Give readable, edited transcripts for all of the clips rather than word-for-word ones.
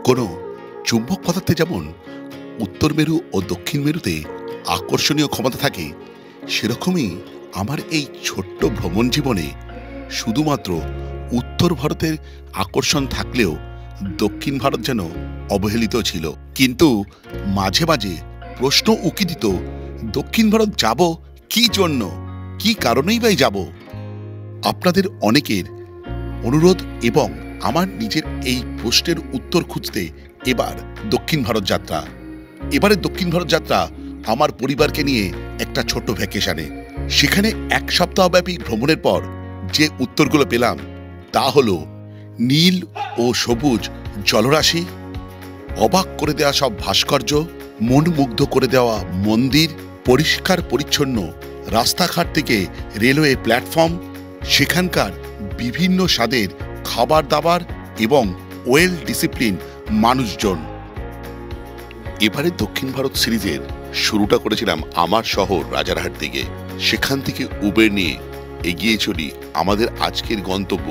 কোনো চুম্বক পদার্থে যেমন উত্তর মেরু ও দক্ষিণ মেরুতে আকর্ষণীয় ক্ষমতা থাকে, সেরকমই আমার এই ছোট্ট ভ্রমণ জীবনে শুধুমাত্র উত্তর ভারতের আকর্ষণ থাকলেও দক্ষিণ ভারত যেন অবহেলিত ছিল। কিন্তু মাঝে মাঝে প্রশ্ন উকি দিত, দক্ষিণ ভারত যাব কি জন্য, কি কারণেই বাই যাব। আপনাদের অনেকের অনুরোধ এবং আমার নিজের এই প্রশ্নের উত্তর খুঁজতে এবার দক্ষিণ ভারত যাত্রা। এবারে দক্ষিণ ভারত যাত্রা আমার পরিবারকে নিয়ে একটা ছোট্ট ভ্যাকেশনে। সেখানে এক সপ্তাহব্যাপী ভ্রমণের পর যে উত্তরগুলো পেলাম তা হলো নীল ও সবুজ জলরাশি, অবাক করে দেওয়া সব ভাস্কর্য, মন মুগ্ধ করে দেওয়া মন্দির, পরিষ্কার পরিচ্ছন্ন রাস্তাঘাট থেকে রেলওয়ে প্ল্যাটফর্ম, সেখানকার বিভিন্ন স্বাদের খাবার দাবার এবং ওয়েল ডিসিপ্লিন মানুষজন। এবারে দক্ষিণ ভারত সিরিজের শুরুটা করেছিলাম আমার শহর রাজারহাট থেকে। সেখান থেকে উবের নিয়ে এগিয়ে চলি আমাদের আজকের গন্তব্য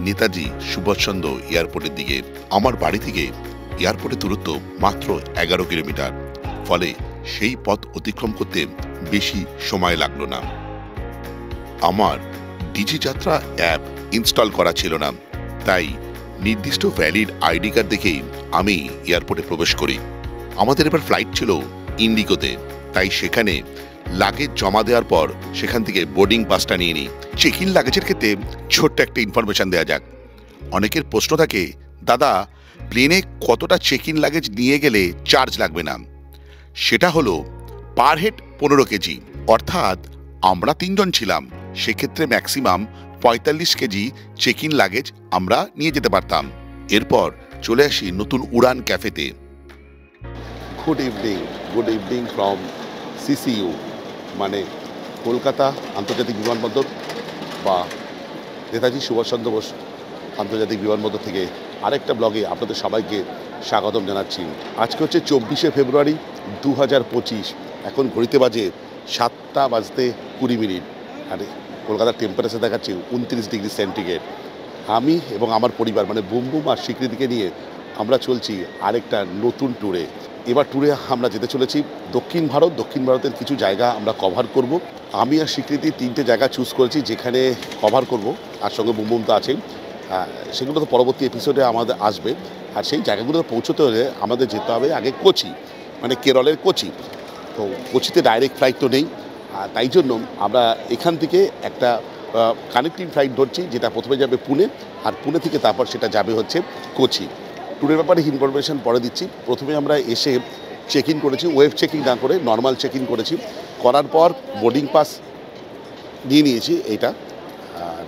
নেতাজি সুভাষচন্দ্র এয়ারপোর্টের দিকে। আমার বাড়ি থেকে এয়ারপোর্টের দূরত্ব মাত্র 11 কিলোমিটার, ফলে সেই পথ অতিক্রম করতে বেশি সময় লাগলো না। আমার ডিজি যাত্রা অ্যাপ ইনস্টল করা ছিল না, তাই নির্দিষ্ট ভ্যালিড আইডি কার্ড দেখেই আমি এয়ারপোর্টে প্রবেশ করি। আমাদের এবার ফ্লাইট ছিল ইন্ডিগোতে, তাই সেখানে লাগেজ জমা দেওয়ার পর সেখান থেকে বোর্ডিং পাসটা নিয়ে নিই। চেক ইন লাগেজের ক্ষেত্রে ছোট্ট একটা ইনফরমেশন দেওয়া যাক। অনেকের প্রশ্ন থাকে, দাদা প্লেনে কতটা চেক ইন লাগেজ নিয়ে গেলে চার্জ লাগবে না? সেটা হলো পার হেড 15 কেজি, অর্থাৎ আমরা 3 জন ছিলাম, সেক্ষেত্রে maximum 45 kg check in luggage আমরা নিয়ে যেতে পারতাম। এরপর চলে আসি নতুন উড়ান ক্যাফেতে। গুড ইভিনিং ফ্রম সিসিইউ, মানে কলকাতা আন্তর্জাতিক বিমানবন্দর বা নেতাজি সুভাষচন্দ্র বোস আন্তর্জাতিক বিমানবন্দর থেকে আরেকটা ব্লগে আপনাদের সবাইকে স্বাগতম জানাচ্ছি। আজকে হচ্ছে 24শে ফেব্রুয়ারি 2025। এখন ঘড়িতে বাজে 7:20 আর কলকাতার টেম্পারেচার দেখাচ্ছে 29 ডিগ্রি সেন্টিগ্রেড। আমি এবং আমার পরিবার মানে বুম বুম আর স্বীকৃতিকে নিয়ে আমরা চলছি আরেকটা নতুন ট্যুরে। এবার ট্যুরে আমরা যেতে চলেছি দক্ষিণ ভারত। দক্ষিণ ভারতের কিছু জায়গা আমরা কভার করব। আমি আর স্বীকৃতি 3টে জায়গা চুজ করেছি যেখানে কভার করব, আর সঙ্গে বুম বুম তো আছেই। সেগুলো তো পরবর্তী এপিসোডে আমাদের আসবে। আর সেই জায়গাগুলোতে পৌঁছতে হলে আমাদের যেতে হবে আগে কোচি, মানে কেরলের কোচি। তো কোচিতে ডাইরেক্ট ফ্লাইট তো নেই, তাই জন্য আমরা এখান থেকে একটা কানেক্টিং ফ্লাইট ধরছি, যেটা প্রথমে যাবে পুনে, আর পুনে থেকে তারপর সেটা যাবে হচ্ছে কোচি। ট্যুরের ব্যাপারে ইনফরমেশন পরে দিচ্ছি। প্রথমে আমরা এসে চেক ইন করেছি, ওয়েব চেকিং না করে নর্মাল চেক ইন করেছি। করার পর বোর্ডিং পাস নিয়ে নিয়েছি। এইটা আর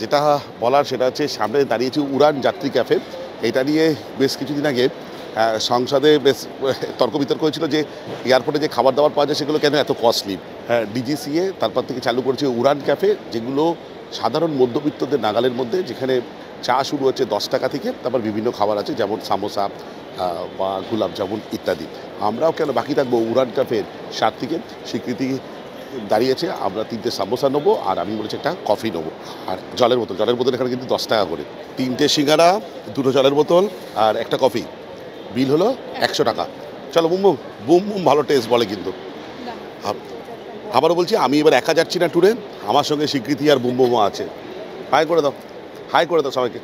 যেটা বলার সেটা হচ্ছে সামনে দাঁড়িয়েছি উড়ান যাত্রী ক্যাফে। এটা নিয়ে বেশ কিছুদিন আগে সংসদে বেশ তর্ক বিতর্ক হয়েছিল যে এয়ারপোর্টে যে খাবার দাবার পাওয়া যায় সেগুলো কেন এত কস্টলি। ডিজিসিএ তারপর থেকে চালু করেছে উড়ান ক্যাফে, যেগুলো সাধারণ মধ্যবিত্তদের নাগালের মধ্যে, যেখানে চা শুরু হচ্ছে 10 টাকা থেকে, তারপর বিভিন্ন খাবার আছে যেমন সামোসা বা গোলাপ জামুন ইত্যাদি। আমরাও কেন বাকি থাকবো উড়ান ক্যাফের স্বাদ থেকে। স্বীকৃতি দাঁড়িয়েছে, আমরা 3টে সামোসা নেবো, আর আমি বলেছি একটা কফি নেবো, আর জলের বোতল এখানে কিন্তু 10 টাকা করে। 3টে সিঙ্গারা, 2টো জলের বোতল আর একটা কফি, বিল হলো 100 টাকা। চলো বুম বুম বুম বুম, ভালো টেস্ট বলে কিন্তু। আবারও বলছি, আমি এবার একা যাচ্ছি না ট্যুরে, আমার সঙ্গে স্বীকৃতি আর বুম বুমও আছে। হাই করে দাও সবাইকে।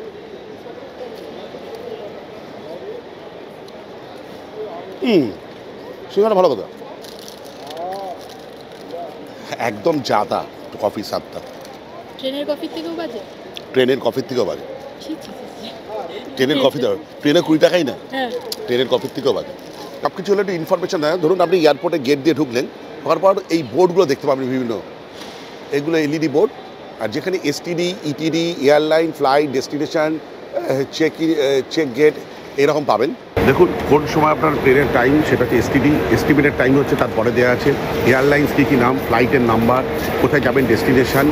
সিঙ্গারা ভালো কথা, একদম জাদা কফির স্বাদটা। ট্রেনের কফির থেকেও বাজে। ট্রেনের কফি দাও, ট্রেনে 20 টাকাই না, ট্রেনের কফির থেকেও বাজে। সব কিছু হলে একটু ইনফরমেশন দেয়। ধরুন আপনি এয়ারপোর্টে গেট দিয়ে ঢুকলেন, ঢোকার পর এই বোর্ডগুলো দেখতে পাবেন বিভিন্ন, এগুলো এলইডি বোর্ড, আর যেখানে STD, ETD, airline, flight, destination, check gate এরকম পাবেন। দেখুন কোন সময় আপনার ট্রেনের টাইম, সেটা হচ্ছে এসটিডি, এস্টিমেটেড টাইম হচ্ছে তারপরে দেওয়া আছে। এয়ারলাইন্স কী নাম, ফ্লাইটের নাম্বার, কোথায় যাবেন ডেস্টিনেশন,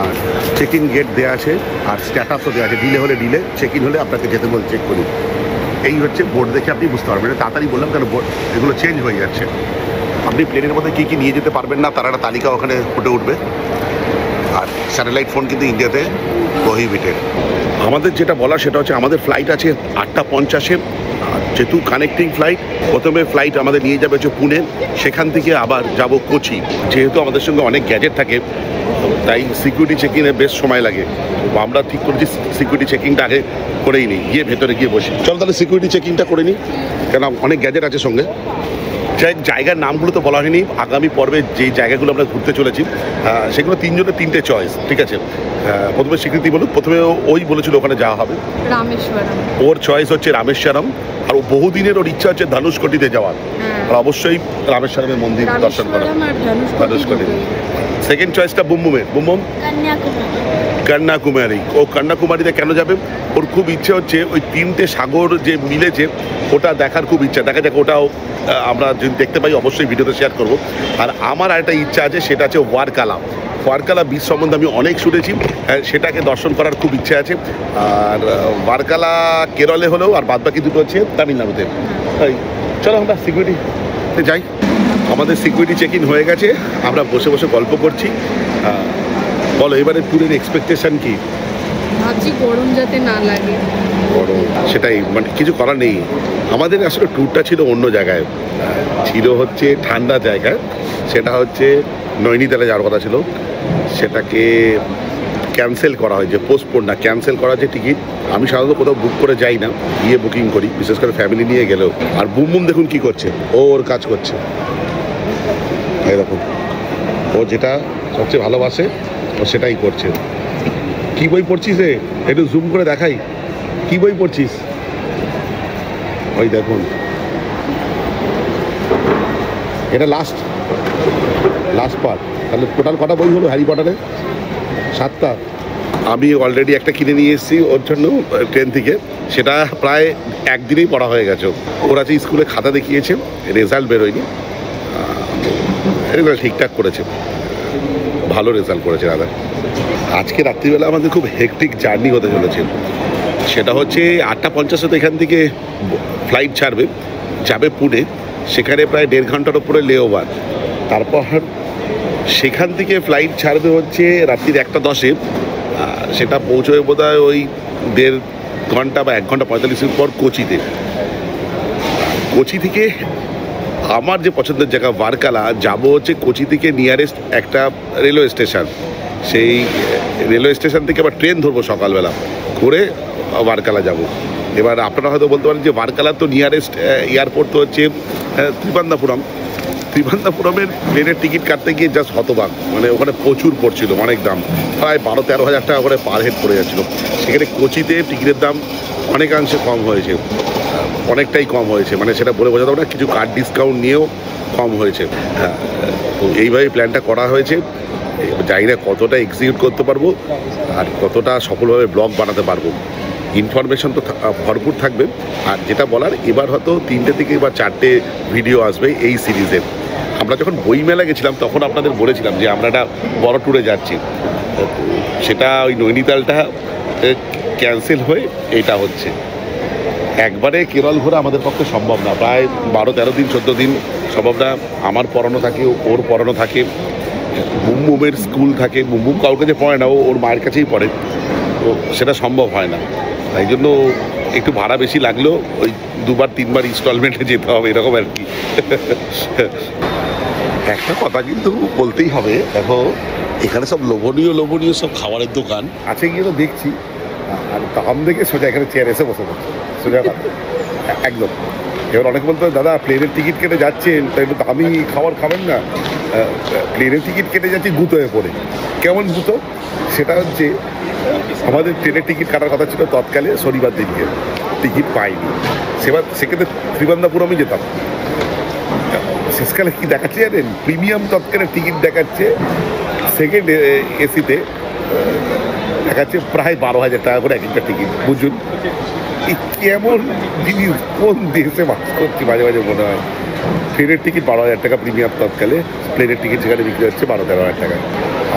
আর চেক ইন গেট দেওয়া আছে, আর স্ট্যাটাসও দেওয়া আছে। ডিলে হলে ডিলে, চেক ইন হলে আপনাকে যেতে বল চেক করুন। এই হচ্ছে বোর্ড দেখে আপনি বুঝতে পারবেন। তাড়াতাড়ি বললাম কারণ বোর্ড এগুলো চেঞ্জ হয়ে যাচ্ছে। আপনি প্লেনের মধ্যে কী নিয়ে যেতে পারবেন না তার একটা তালিকা ওখানে ফুটে উঠবে। আর স্যাটেলাইট ফোন কিন্তু ইন্ডিয়াতে প্রহিবিটেড। আমাদের যেটা বলা সেটা হচ্ছে আমাদের ফ্লাইট আছে 8টা 50-এ, যেহেতু কানেক্টিং ফ্লাইট, প্রথমে ফ্লাইট আমাদের নিয়ে যাবে হচ্ছে পুনে, সেখান থেকে আবার যাব কোচি। যেহেতু আমাদের সঙ্গে অনেক গ্যাজেট থাকে, তাই সিকিউরিটি চেকিংয়ে বেশ সময় লাগে। তো আমরা ঠিক করেছি সিকিউরিটি চেকিংটা আগে করেই নিই, গিয়ে ভেতরে গিয়ে বসি। চল তাহলে সিকিউরিটি চেকিংটা করে নিই, কেন অনেক গ্যাজেট আছে সঙ্গে। জায়গার নামগুলো তো বলা হয়নি। আগামী পর্বে যে জায়গাগুলো আমরা ঘুরতে চলেছি সেগুলো তিনজনের তিনটে চয়েস, ঠিক আছে? প্রথমে স্বীকৃতি বলুক, প্রথমে ওই বলেছিল ওখানে যাওয়া হবে রামেশ্বরম। ওর চয়েস হচ্ছে রামেশ্বরম, আর ও বহুদিনের ওর ইচ্ছা হচ্ছে ধনুষকোটিতে যাওয়ার, আর অবশ্যই রামেশ্বরমের মন্দির দর্শন করা। ধনুষকোটি। সেকেন্ড চয়েসটা বুমবুমের, বুমবুম কন্যাকুমারী। ও কন্যাকুমারীতে কেন যাবে? ওর খুব ইচ্ছে হচ্ছে ওই তিনটে সাগর যে মিলেছে ওটা দেখার খুব ইচ্ছা। দেখা যাক, ওটাও আমরা যদি দেখতে পাই অবশ্যই ভিডিওতে শেয়ার করব। আর আমার আরেকটা ইচ্ছা আছে, সেটা আছে ওয়ারকালা। ওয়ারকালা বীচ সম্বন্ধে আমি অনেক শুনেছি, সেটাকে দর্শন করার খুব ইচ্ছে আছে। আর ওয়ারকালা কেরলে হলেও, আর বাদবাকি দুটো হচ্ছে তামিলনাড়ুতে। তাই চলো আমরা সিকিউরিটিতে যাই। আমাদের সিকিউরিটি চেক ইন হয়ে গেছে, আমরা বসে বসে গল্প করছি। বলো এবারে ট্যুরের এক্সপেকটেশন কি? ভাবছি গরম যাতে না লাগে। গরম, সেটাই, মানে কিছু করার নেই। আমাদের আসলে ট্যুরটা ছিল অন্য জায়গায়, ছিল হচ্ছে ঠান্ডা জায়গায়। সেটা হচ্ছে নৈনিতালে যাওয়ার কথা ছিল, সেটাকে ক্যান্সেল করা হয়েছে, পোস্টপোন না, ক্যান্সেল করা যে টিকিট। আমি সাধারণত কোথাও বুক করে যাই না, গিয়ে বুকিং করি, বিশেষ করে ফ্যামিলি নিয়ে গেলেও। আর বুমবুম দেখুন কি করছে, ও ওর কাজ করছে। এই দেখুন, ও যেটা সবচেয়ে ভালোবাসে ও সেটাই করছে। কি বই পড়ছিস রে? একটু জুম করে দেখাই, কি বই পড়ছিস? ওই দেখুন, এটা লাস্ট পার্ট। তাহলে টোটাল কটা বই হলো হ্যারি পটারে? 7টা। আমি অলরেডি একটা কিনে নিয়ে এসেছি ওর জন্য ট্রেন থেকে, সেটা প্রায় একদিনেই পড়া হয়ে গেছে। ওরা যে স্কুলে খাতা দেখিয়েছে, রেজাল্ট বেরোয়নি, রেজাল্ট ঠিকঠাক করেছে, ভালো রেজাল্ট করেছে দাদা। আজকে রাত্রিবেলা আমাদের খুব হেকটিক জার্নি হতে চলেছে। সেটা হচ্ছে 8:50 এখান থেকে ফ্লাইট ছাড়বে, যাবে পুনে, সেখানে প্রায় 1.5 ঘন্টার উপরে লেওভার। তারপর সেখান থেকে ফ্লাইট ছাড়বে হচ্ছে রাত্রির 1:10-এ, সেটা পৌঁছবে বোধ হয় ওই 1.5 ঘন্টা বা 1 ঘন্টা 45 মিনিট পর কোচিতে। কোচি থেকে আমার যে পছন্দের জায়গা ওয়ারকালা, যাবো হচ্ছে কোচি থেকে নিয়ারেস্ট একটা রেলওয়ে স্টেশন। সেই রেলওয়ে স্টেশন থেকে আবার ট্রেন ধরবো সকালবেলা করে ওয়ারকালা যাব। এবার আপনারা হয়তো বলতে পারেন যে ওয়ারকালার তো নিয়ারেস্ট এয়ারপোর্ট তো হচ্ছে ত্রিবান্দাপুরম। ত্রিবান্দাপুরমের প্লেনের টিকিট কাটতে গিয়ে জাস্ট হতবাক, মানে ওখানে প্রচুর পড়ছিল, অনেক দাম, প্রায় 12-13 হাজার টাকা করে পার হেড পড়ে যাচ্ছিলো। সেখানে কোচিতে টিকিটের দাম অনেকাংশে কম হয়েছে, অনেকটাই কম হয়েছে, মানে সেটা বলে বোঝাতে পারবো না, কিছু কার্ড ডিসকাউন্ট নিয়েও কম হয়েছে। তো এইভাবে প্ল্যানটা করা হয়েছে। জানি না কতটা এক্সিকিউট করতে পারবো আর কতটা সফলভাবে ব্লগ বানাতে পারবো। ইনফরমেশন তো ভরপুর থাকবে। আর যেটা বলার, এবার হয়তো 3টে থেকে এবার 4টে ভিডিও আসবে এই সিরিজের। আমরা যখন বইমেলা গেছিলাম তখন আপনাদের বলেছিলাম যে আমরা একটা বড় ট্যুরে যাচ্ছি, সেটা ওই নৈনিতালটা ক্যান্সেল হয়ে এটা হচ্ছে। একবারে কেরল ঘোরা আমাদের পক্ষে সম্ভব না, প্রায় 12-13 দিন 14 দিন সম্ভব না। আমার পড়ানো থাকে, ওর পড়ানো থাকে, বুমবুমের স্কুল থাকে, বুমবুম কাউকে যে পড়ে না, ওর মায়ের কাছেই পড়ে, তো সেটা সম্ভব হয় না। তাই জন্য একটু ভাড়া বেশি লাগলেও ওই 2-3 বার ইনস্টলমেন্টে যেতে হবে, এরকম আর কি। একটা কথা কিন্তু বলতেই হবে, দেখো এখানে সব লোভনীয় সব খাবারের দোকান আছে, গিয়ে তো দেখছি, আর দাম দেখে সোজা এখানে চেয়ার এসে বসে পড়ছে, সোজা একদম। এবার অনেকে বলতো, দাদা প্লেনের টিকিট কেটে যাচ্ছেন, তাই একটু দামি খাবার খাবেন না। প্লেনের টিকিট কেটে যাচ্ছি গুঁতোয় পড়ে। কেমন গুঁতো? সেটা হচ্ছে আমাদের ট্রেনের টিকিট কাটার কথা ছিল তৎকালে শনিবার দিনকে, টিকিট পাইনি, সেক্ষেত্রে ত্রিবান্দাপুরমে যেতাম। শেষকালে কি দেখাচ্ছে জানেন? প্রিমিয়াম তৎকালে টিকিট দেখাচ্ছে, সেকেন্ড এসিতে দেখাচ্ছে প্রায় 12,000 টাকা করে এক একটা টিকিট। বুঝুন কেমন জিনিস, কোন দেশে বাস করছি মাঝে মাঝে মনে হয়। ট্রেনের টিকিট 12,000 টাকা প্রিমিয়াম তৎকালে, প্লেনের টিকিট সেখানে বিক্রি হচ্ছে 12-13 হাজার টাকা।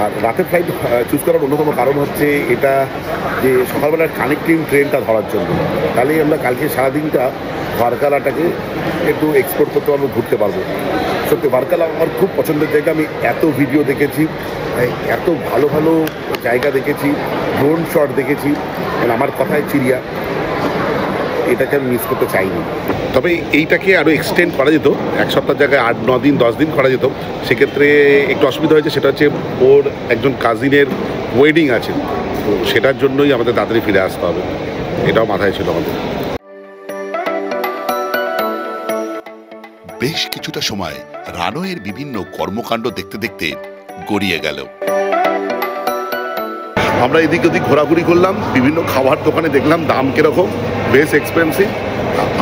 আর রাতের ফ্লাইট চুজ করার অন্যতম কারণ হচ্ছে এটা যে সকালবেলার কানেক্টিং ট্রেনটা ধরার জন্য। তাহলেই আমরা কালকে সারাদিনটা ওয়ারকালাটাকে একটু এক্সপ্লোর করতে পারবো, ঘুরতে পারবো। সত্যি ওয়ারকালা আমার খুব পছন্দের জায়গা। আমি এত ভিডিও দেখেছি, এত ভালো ভালো জায়গা দেখেছি, ড্রোন শট দেখেছি, মানে আমার কথায় চিড়িয়া। এটাকে আমি মিস করতে চাইনি। তবে এইটাকে আরও এক্সটেন্ড করা যেত, 1 সপ্তাহের জায়গায় 8-9 দিন 10 দিন করা যেত। সেক্ষেত্রে একটু অসুবিধা হয়েছে, সেটা হচ্ছে ওর একজন কাজিনের ওয়েডিং আছে, তো সেটার জন্যই আমাদের তাড়াতাড়ি ফিরে আসতে হবে, এটাও মাথায় ছিল আমাদের। বেশ কিছুটা সময় রানওয়ের বিভিন্ন কর্মকাণ্ড দেখতে দেখতে গড়িয়ে গেল। আমরা এদিক ওদিক ঘোরাঘুরি করলাম, বিভিন্ন খাবার দোকানে দেখলাম দাম কিরকম, বেশ এক্সপেন্সিভ।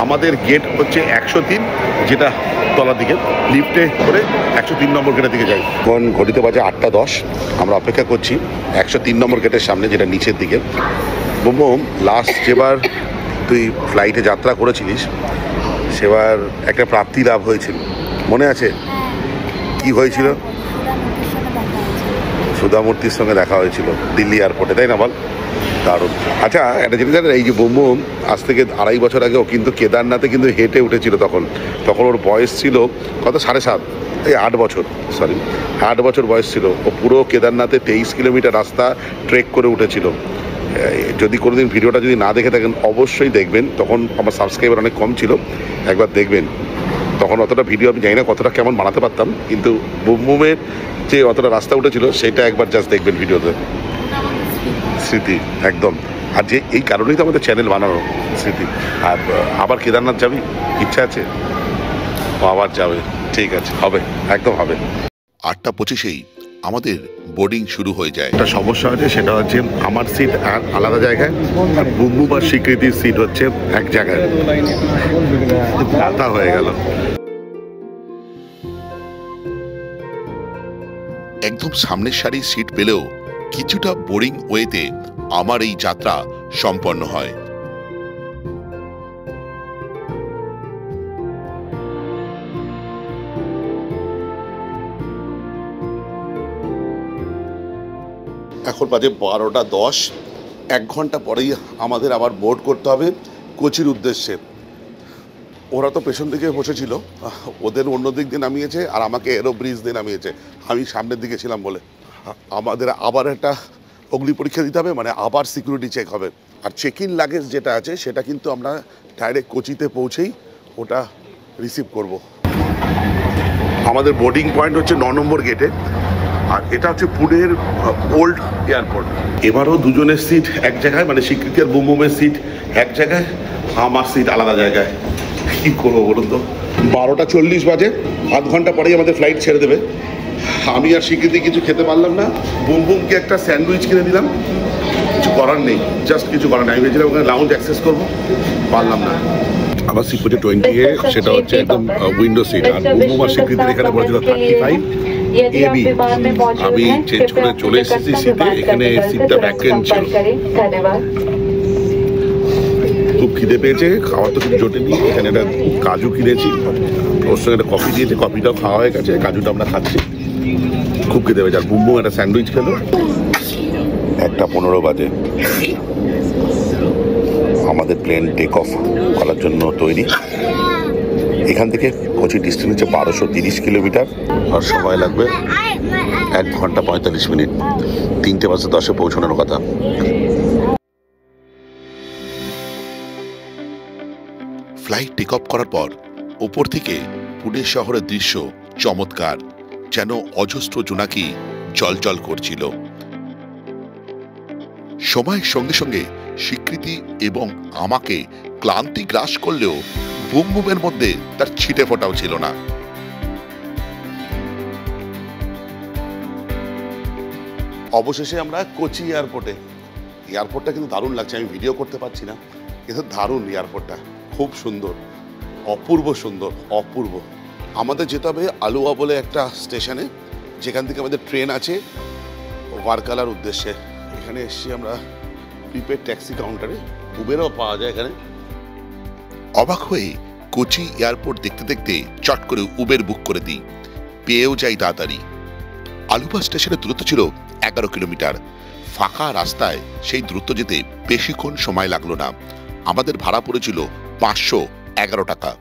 আমাদের গেট হচ্ছে 103, যেটা তলার দিকে, লিফটে করে 103 নম্বর গেটের দিকে যাই। কোন ঘড়িতে বাজে 8:10, আমরা অপেক্ষা করছি 103 নম্বর গেটের সামনে, যেটা নিচের দিকে। বুমবুম, লাস্ট যেবার তুই ফ্লাইটে যাত্রা করেছিলিস সেবার একটা প্রাপ্তি লাভ হয়েছিল, মনে আছে? কি হয়েছিল? সুধামূর্তির সঙ্গে দেখা হয়েছিল দিল্লি এয়ারপোর্টে, তাই না বল? দারুণ। আচ্ছা, একটা জিনিস জানেন, এই যে বুমবুম আজ থেকে 2.5 বছর আগেও কিন্তু কেদারনাথে কিন্তু হেঁটে উঠেছিল। তখন ওর বয়স ছিল কত, 7.5, এই 8 বছর, সরি 8 বছর বয়স ছিল। ও পুরো কেদারনাথে 23 কিলোমিটার রাস্তা ট্রেক করে উঠেছিল। যদি কোনোদিন ভিডিওটা যদি না দেখে থাকেন অবশ্যই দেখবেন, তখন আমার সাবস্ক্রাইবার অনেক কম ছিল, একবার দেখবেন। তখন অতটা ভিডিও আমি জানি না কতটা কেমন বানাতে পারতাম, কিন্তু বুমবুমের যে অতটা রাস্তা উঠেছিল সেটা একবার জাস্ট দেখবেন ভিডিওতে। স্মৃতি একদম। আর যে এই কারণেই তো আমাদের চ্যানেল বানানো, স্মৃতি। আর আবার কেদারনাথ যাবি, ইচ্ছা আছে? আবার যাবে, ঠিক আছে, হবে, একদম হবে। 8:25 আমাদের বোর্ডিং শুরু হয়ে যায়। একটা সমস্যা আছে, সেটা হচ্ছে আমার সিট আলাদা জায়গায়, আর বুমবুম আর স্বীকৃতির সিট হচ্ছে এক জায়গায়। ব্যথা হয়ে গেল। একদম সামনের সারির সিট পেলেও কিছুটা বোরিং ওয়েতে আমার এই যাত্রা সম্পন্ন হয়। এখন বাজে 12:10, 1 ঘন্টা পরেই আমাদের আবার বোর্ড করতে হবে কোচির উদ্দেশ্যে। ওরা তো পেছন দিকে বসেছিল, ওদের অন্য দিক দিয়ে নামিয়েছে আর আমাকে এরো ব্রিজ দিয়ে নামিয়েছে, আমি সামনের দিকে ছিলাম বলে। আমাদের আবার একটা অগ্নি পরীক্ষা দিতে হবে, মানে আবার সিকিউরিটি চেক হবে। আর চেক ইন লাগেজ যেটা আছে সেটা কিন্তু আমরা ডাইরেক্ট কোচিতে পৌঁছেই ওটা রিসিভ করব। আমাদের বোর্ডিং পয়েন্ট হচ্ছে 9 নম্বর গেটে, আর এটা হচ্ছে পুনের ওল্ড এয়ারপোর্ট। এবারও দুজনের সিট এক জায়গায়, মানে স্বীকৃতি আর বুমবুমের সিট এক জায়গায়, আমার সিট আলাদা জায়গায়। কী করবো বলুন তো? 12:40 বাজে, আধ ঘন্টা পরেই আমাদের ফ্লাইট ছেড়ে দেবে। আমি আর স্বীকৃতি কিছু খেতে পারলাম না, বুমবুমকে একটা স্যান্ডউইচ কিনে দিলাম, কিছু করার নেই, জাস্ট কিছু করার নেই। আমি ভেবেছিলাম ওখানে লাউঞ্জ অ্যাক্সেস করবো, পারলাম না। আমার সিট হচ্ছে 20A, সেটা হচ্ছে একদম উইন্ডো সিট। আর বুমবুম আর স্বীকৃতির এখানে বলেছিল 35 AB। আমি চেঞ্জ করে চলে এসেছি সিটে, এখানে সিটটা ভ্যাকেন্ট ছিল। খুব খিদে পেয়েছে, খাওয়ার তো কিছু জোটেনি। এখানে একটা কাজু কিনেছি, ওর সঙ্গে একটা কফি দিয়েছে, কফিটাও খাওয়া হয়ে গেছে, কাজুটা আমরা খাচ্ছি। খুব খিদে পেয়েছে। আর বুমবুম একটা স্যান্ডউইচ খেলো। 1:15 বাজে, আমাদের প্লেন টেক অফ করার জন্য তৈরি। এখান থেকে কোচি ডিস্টেন্স হচ্ছে 1230 কিলোমিটার, আর সময় লাগবে 1 ঘন্টা 45 মিনিট। 3:10 পৌঁছানোর কথা। ফ্লাইট টেক অফ করার পর ওপর থেকে পুনে শহরের দৃশ্য চমৎকার, যেন অজস্র জোনাকি জলজল করছিল। সময়ের সঙ্গে সঙ্গে স্বীকৃতি এবং আমাকে ক্লান্তি গ্রাস করলেও বুমবুমের মধ্যে তার ছিটে ফোটাও ছিল না। অবশেষে আমরা কোচি এয়ারপোর্টে। এয়ারপোর্টটা কিন্তু দারুণ লাগছে, আমি ভিডিও করতে পারছি না, কিন্তু দারুণ এয়ারপোর্টটা, খুব সুন্দর, অপূর্ব সুন্দর, অপূর্ব। আমাদের যেতে হবে আলুয়া বলে একটা স্টেশনে, যেখান থেকে আমাদের ট্রেন আছে ওয়ারকালার উদ্দেশ্যে। এখানে এসেছি আমরা প্রিপেড ট্যাক্সি কাউন্টারে, উবেরও পাওয়া যায় এখানে। অবাক হয়ে কোচি এয়ারপোর্ট দেখতে দেখতে চট করে উবের বুক করে দিই, পেয়েও যাই তাড়াতাড়ি। আলুয়া স্টেশনের দূরত্ব ছিল 11 কিলোমিটার। ফাঁকা রাস্তায় সেই দ্রুত যেতে বেশিক্ষণ সময় লাগলো না। আমাদের ভাড়া পড়েছিল 511 টাকা।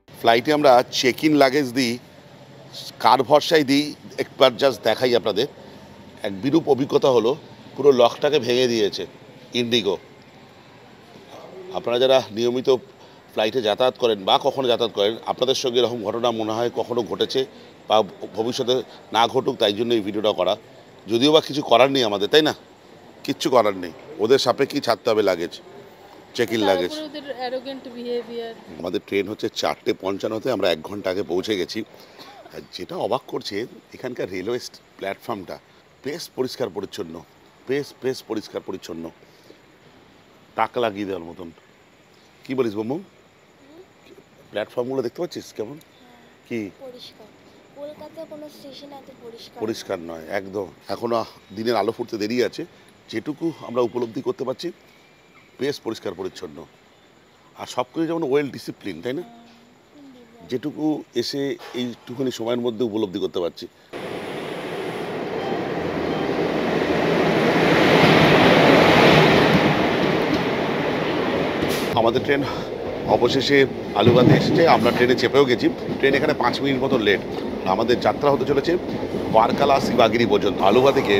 ফ্লাইটে আমরা চেক ইন লাগেজ দিই, কার ভরসায় দিই একবার জাস্ট দেখাই আপনাদের। এক বিরূপ অভিজ্ঞতা হলো, পুরো লকটাকে ভেঙে দিয়েছে ইন্ডিগো। আপনারা যারা নিয়মিত ফ্লাইটে যাতায়াত করেন বা কখনো যাতায়াত করেন, আপনাদের সঙ্গে এরকম ঘটনা মনে হয় কখনো ঘটেছে বা ভবিষ্যতে না ঘটুক, তাই জন্য এই ভিডিওটা করা। যদিও বা কিছু করার নেই আমাদের, তাই না? কিচ্ছু করার নেই, ওদের সাপেক্ষেই ছাড়তে হবে লাগেজ, চেক ইন লাগেজ। আমাদের ট্রেন হচ্ছে 4:55, আমরা 1 ঘন্টা আগে পৌঁছে গেছি। আর যেটা অবাক করছে, এখানকার রেলওয়ে প্ল্যাটফর্মটা বেশ পরিষ্কার পরিচ্ছন্ন, বেশ পরিষ্কার পরিচ্ছন্ন, তাক লাগিয়ে দেওয়ার মতন। কি বলিস বম্বু? প্ল্যাটফর্মগুলো দেখতে পাচ্ছিস কেমন? কি কলকাতা কোনো স্টেশন এত পরিষ্কার নয় একদম। এখনো দিনের আলো ফুটতে দেরি আছে। যেটুকু আমরা উপলব্ধি করতে পারছি, বেশ পরিষ্কার পরিচ্ছন্ন, আর সব কিছু যেমন ওয়েল ডিসিপ্লিন, তাই না? যেটুকু এসে এইটুখানি সময়ের মধ্যে উপলব্ধি করতে পারছি। আমাদের ট্রেন অবশেষে আলুবাতে এসেছে, আমরা ট্রেনে চেপেও গেছি। ট্রেন এখানে 5 মিনিট মতো লেট। আমাদের যাত্রা হতে চলেছে ওয়ারকালা শিবাগিরি পর্যন্ত। আলুবা থেকে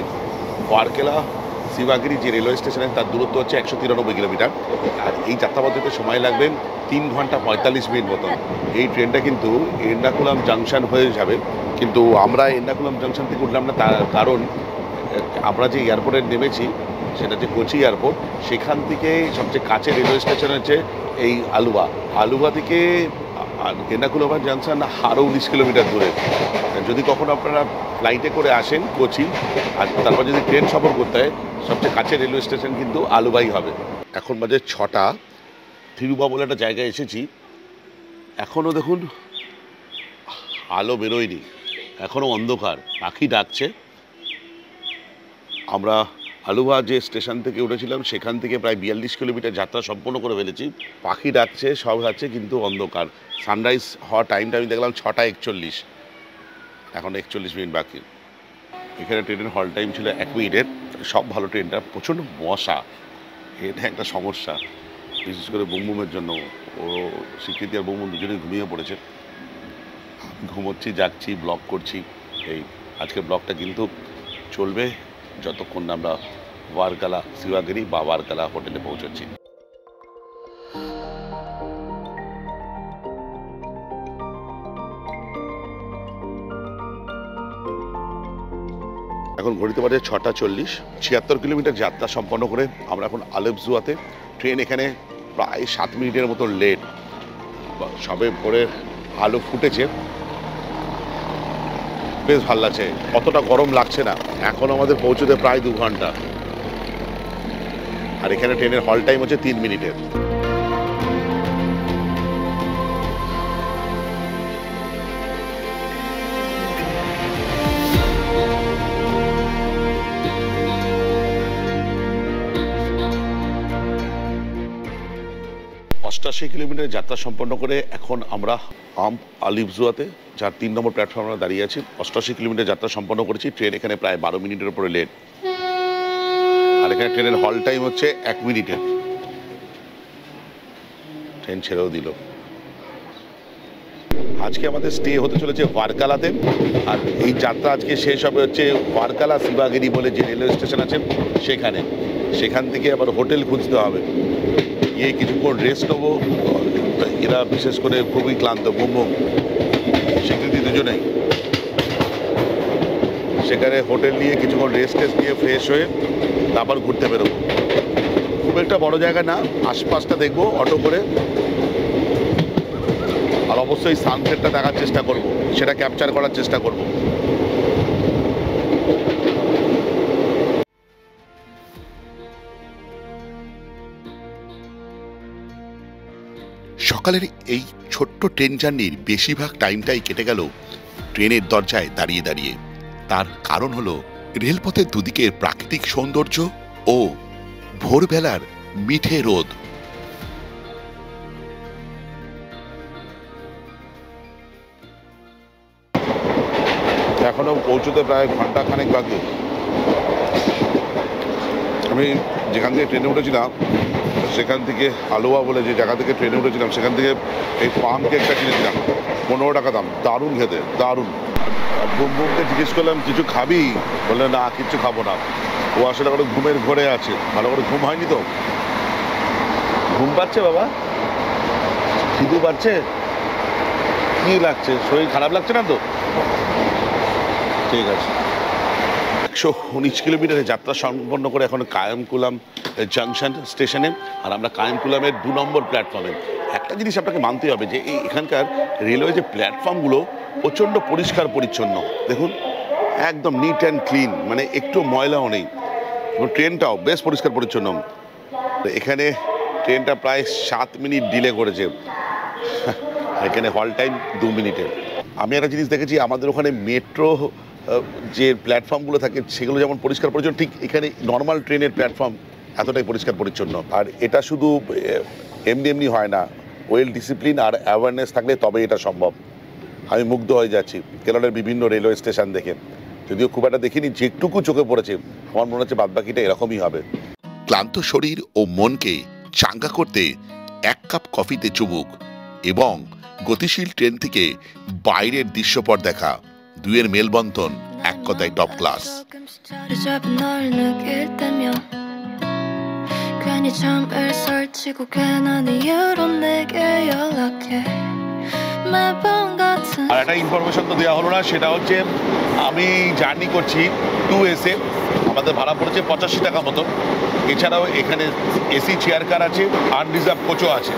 ওয়ারকালা শিবাগিরি যে রেলওয়ে স্টেশনে, তার দূরত্ব হচ্ছে 193 কিলোমিটার। আর এই যাত্রাপথে সময় লাগবে 3 ঘন্টা 45 মিনিট মতন। এই ট্রেনটা কিন্তু এর্নাকুলাম জাংশন হয়ে যাবে, কিন্তু আমরা এর্নাকুলাম জাংশন থেকে উঠলাম না, তার কারণ আমরা যে এয়ারপোর্টে নেমেছি সেটা হচ্ছে কোচি এয়ারপোর্ট। সেখান থেকে সবচেয়ে কাছে রেলওয়ে স্টেশন হচ্ছে এই আলুবা। আলুবা থেকে এর্নাকুলাম জাংশন আরও 19 কিলোমিটার দূরে। যদি কখনো আপনারা ফ্লাইটে করে আসেন কোচি, আর তারপর যদি ট্রেন সফর করতে হয়, সবচেয়ে কাছে রেলওয়ে স্টেশন কিন্তু আলুবাই হবে। এখন বাজে 6টা। থিরুবা বলে একটা জায়গায় এসেছি। এখনও দেখুন আলো বেরোয়নি, এখনও অন্ধকার, পাখি ডাকছে। আমরা আলুবা যে স্টেশন থেকে উঠেছিলাম সেখান থেকে প্রায় 42 কিলোমিটার যাত্রা সম্পন্ন করে ফেলেছি। পাখি ডাকছে, সব আছে, কিন্তু অন্ধকার। সানরাইজ হওয়ার টাইমটা আমি দেখলাম 6:41, এখন 41 মিনিট বাকি। এখানে ট্রেনের হল টাইম ছিল 1 মিনিটের। সব ভালো, ট্রেনটা প্রচণ্ড মশা, এটা একটা সমস্যা, বিশেষ করে বুমবুমের জন্য। ও স্বীকৃতি আর বুমবুম দুজনেই ঘুমিয়ে পড়েছে। ঘুমোচ্ছি, যাচ্ছি, ব্লগ করছি। এই আজকে ব্লগটা কিন্তু চলবে যতক্ষণ না আমরা ওয়ারকালা শিবাগিরি বা ওয়ারকালা হোটেলে পৌঁছচ্ছি। এখন ঘড়িতে বাজে 6:40। 76 কিলোমিটার যাত্রা সম্পন্ন করে আমরা এখন আলেপজুয়াতে। ট্রেন এখানে প্রায় 7 মিনিটের মতো লেট। সবে ভোরে আলো ফুটেছে, বেশ ভালো লাগছে, অতটা গরম লাগছে না। এখন আমাদের পৌঁছতে প্রায় 2 ঘন্টা। আর এখানে ট্রেনের হল টাইম হচ্ছে 3 মিনিটের। কিলোমিটার যাত্রা সম্পন্ন করে এখন আমরা আলিপজুয়াতে, যার 3 নম্বর প্ল্যাটফর্মে আমরা দাঁড়িয়ে আছি। 88 কিলোমিটার যাত্রা সম্পন্ন করেছি। ট্রেন এখানে প্রায় 12 মিনিটের উপরে লেট। আর এখানে ট্রেনের হল টাইম হচ্ছে 1 মিনিটের। ট্রেন ছেড়েও দিল। আজকে আমাদের স্টে হতে চলেছে ওয়ারকালাতে। আর এই যাত্রা আজকে শেষ হবে হচ্ছে ওয়ারকালা শিবাগিরি বলে যে রেলওয়ে স্টেশন আছে সেখানে। সেখান থেকে আবার হোটেল খুঁজতে হবে, গিয়ে কিছুক্ষণ রেস্ট নেবো। এরা বিশেষ করে খুবই ক্লান্ত, বুমবুম স্বীকৃতি দুজনেই। সেখানে হোটেল নিয়ে কিছুক্ষণ রেস্ট নিয়ে ফ্রেশ হয়ে তারপর ঘুরতে বেরোবো। খুব একটা বড় জায়গা না, আশপাশটা দেখবো অটো করে। আর অবশ্যই সানসেটটা দেখার চেষ্টা করব, সেটা ক্যাপচার করার চেষ্টা করব। সকালের এই ছোট্ট ট্রেন জার্নির বেশিরভাগ টাইমটাই কেটে গেল ট্রেনের দরজায় দাঁড়িয়ে দাঁড়িয়ে। তার কারণ হলো রেলপথের দুদিকের প্রাকৃতিক সৌন্দর্য ও ভোরবেলার মিঠে রোদ। এখনো পৌঁছতে প্রায় ঘন্টাখানেক বাকি। আমি যেখান থেকে ট্রেনে উঠেছিলাম সেখান থেকে আলুয়া বলে যে জায়গা থেকে ট্রেনে উঠেছিলাম সেখান থেকে এই পাম কেকটা কিনেছিলাম, 15 টাকা দাম, দারুণ খেতে, দারুণ। বুমবুমকে জিজ্ঞেস করলাম কিছু খাবি, বললে না কিচ্ছু খাবো না। ও আসলে করে ঘুমের ঘরে আছে, ভালো করে ঘুম হয়নি তো। ঘুম পাচ্ছে বাবা? খিদে পাচ্ছে? কি লাগছে? শরীর খারাপ লাগছে না তো? ঠিক আছে। 119 কিলোমিটারের যাত্রা সম্পন্ন করে এখন কায়েমকুলাম জাংশন স্টেশনে, আর আমরা কায়েমকুলামের 2 নম্বর প্ল্যাটফর্মে। একটা জিনিস আপনাকে মানতে হবে যে এখানকার রেলওয়ে যে প্ল্যাটফর্মগুলো প্রচণ্ড পরিষ্কার পরিচ্ছন্ন। দেখুন, একদম নিট অ্যান্ড ক্লিন, মানে একটু ময়লাও নেই। এবং ট্রেনটাও বেশ পরিষ্কার পরিচ্ছন্ন। এখানে ট্রেনটা প্রায় 7 মিনিট ডিলে করেছে, এখানে হল টাইম 2 মিনিটের। আমি একটা জিনিস দেখেছি, আমাদের ওখানে মেট্রো যে প্ল্যাটফর্মগুলো থাকে সেগুলো যেমন পরিষ্কার পরিচ্ছন্ন, ঠিক এখানে নর্মাল ট্রেনের প্ল্যাটফর্ম এতটাই পরিষ্কার পরিচ্ছন্ন। আর এটা শুধু এমনি এমনি হয় না, ওয়েল ডিসিপ্লিন আর অ্যাওয়ারনেস থাকলে তবে এটা সম্ভব। আমি মুগ্ধ হয়ে যাচ্ছি কেরলের বিভিন্ন রেলওয়ে স্টেশন দেখে, যদিও খুব একটা দেখিনি, যেটুকু চোখে পড়েছে আমার মনে হচ্ছে বাদবাকিটা এরকমই হবে। ক্লান্ত শরীর ও মনকে চাঙ্গা করতে 1 কাপ কফিতে চুমুক এবং গতিশীল ট্রেন থেকে বাইরের দৃশ্যপট দেখা, দুয়ের মেলবন্ধন এক কথায় টপ ক্লাস। আর একটা ইনফরমেশন তো দেওয়া হলো না, সেটা হচ্ছে আমি জার্নি করছি 2S এ, আমাদের ভাড়া পড়েছে 85 টাকা মতো। এছাড়াও এখানে এসি চেয়ার কার আছে, আনরিজার্ভ কোচও আছে।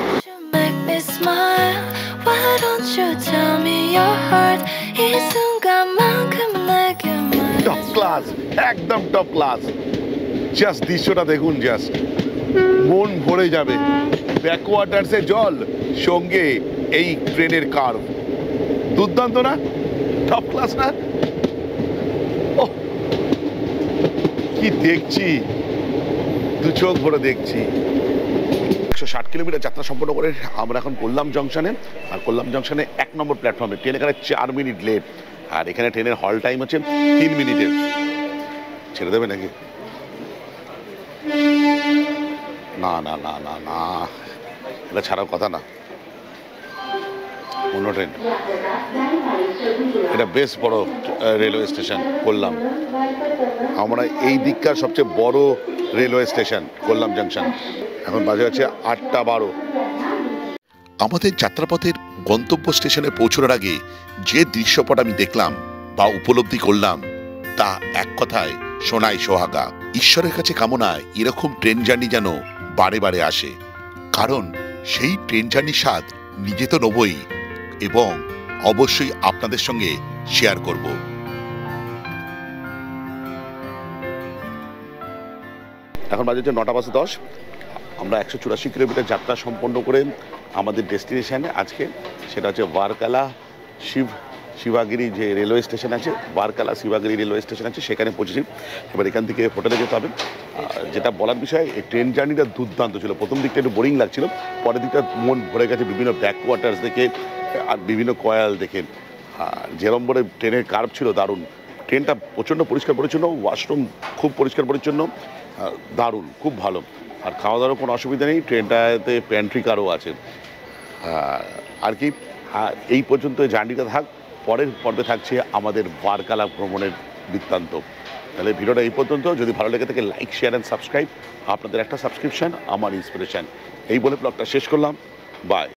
টপ ক্লাস, একদম টপ ক্লাস। জাস্ট দৃশ্যটা দেখুন, জাস্ট মন ভরে যাবে। ব্যাকওয়াটার্সে জল, সঙ্গে এই ট্রেনের কার্ভ, দুর্দান্ত না? টপ ক্লাস না? কি দেখছি, দু চোখ ভরে দেখছি। 160 কিলোমিটার যাত্রা সম্পন্ন করে আমরা এখন কোল্লাম জংশনে, আর কোল্লাম জংশনে 1 নম্বর প্ল্যাটফর্মে। ট্রেন এখানে 4 মিনিট লেট, আর এখানে ট্রেনের হল টাইম হচ্ছে 3 মিনিটের। ছেড়ে দেবে নাকি? না না না না না, এটা ছাড়ার কথা না। অন্য ট্রেন, এটা বেশ বড় রেলওয়ে স্টেশন কোল্লাম। আমরা এই দিককার সবচেয়ে বড় রেলওয়ে স্টেশন কোল্লাম জংশন। এখন বাজে হচ্ছে 8:12। আমাদের যাত্রাপথের গন্তব্য স্টেশনে পৌঁছানোর আগে যে দৃশ্যপট আমি দেখলাম বা উপলব্ধি করলাম, তা এক কথায় সোনাই সোহাগা। ঈশ্বরের কাছে কামনায় এরকম ট্রেন জার্নি যেন বারে বারে আসে, কারণ সেই ট্রেন জার্নির স্বাদ নিজে তো নেবই এবং অবশ্যই আপনাদের সঙ্গে শেয়ার করব। এখন বাজে হচ্ছে 9:10। আমরা 184 কিলোমিটার যাত্রা সম্পন্ন করে আমাদের ডেস্টিনেশনে আজকে, সেটা হচ্ছে বারকালা শিবাগিরি যে রেলওয়ে স্টেশন আছে, বারকালা শিবাগিরি রেলওয়ে স্টেশন আছে, সেখানে পৌঁছেছি। এবার এখান থেকে হোটেলে যেতে হবে। যেটা বলার বিষয়, এই ট্রেন জার্নিটা দুর্দান্ত ছিল। প্রথম দিকটা একটু বোরিং লাগছিল, পরের দিকটা মন ভরে গেছে বিভিন্ন ব্যাকওয়াটার্স দেখে আর বিভিন্ন কয়াল দেখে। যেরম বলে ট্রেনের কার্ভ ছিল দারুণ। ট্রেনটা প্রচণ্ড পরিষ্কার পরিচ্ছন্ন, ওয়াশরুম খুব পরিষ্কার পরিচ্ছন্ন, দারুণ, খুব ভালো। আর খাওয়া দাওয়ারও কোনো অসুবিধা নেই, ট্রেনটাতে প্যান্ট্রি কারও আছে। আর কি, এই পর্যন্ত জার্নিটা থাক, পরের পর্বে থাকছে আমাদের বারকালা ভ্রমণের বৃত্তান্ত। তাহলে ভিডিওটা এই পর্যন্ত। যদি ভালো লেগে থাকে লাইক, শেয়ার অ্যান্ড সাবস্ক্রাইব। আপনাদের একটা সাবস্ক্রিপশান আমার ইন্সপিরেশান। এই বলে ব্লগটা শেষ করলাম। বাই।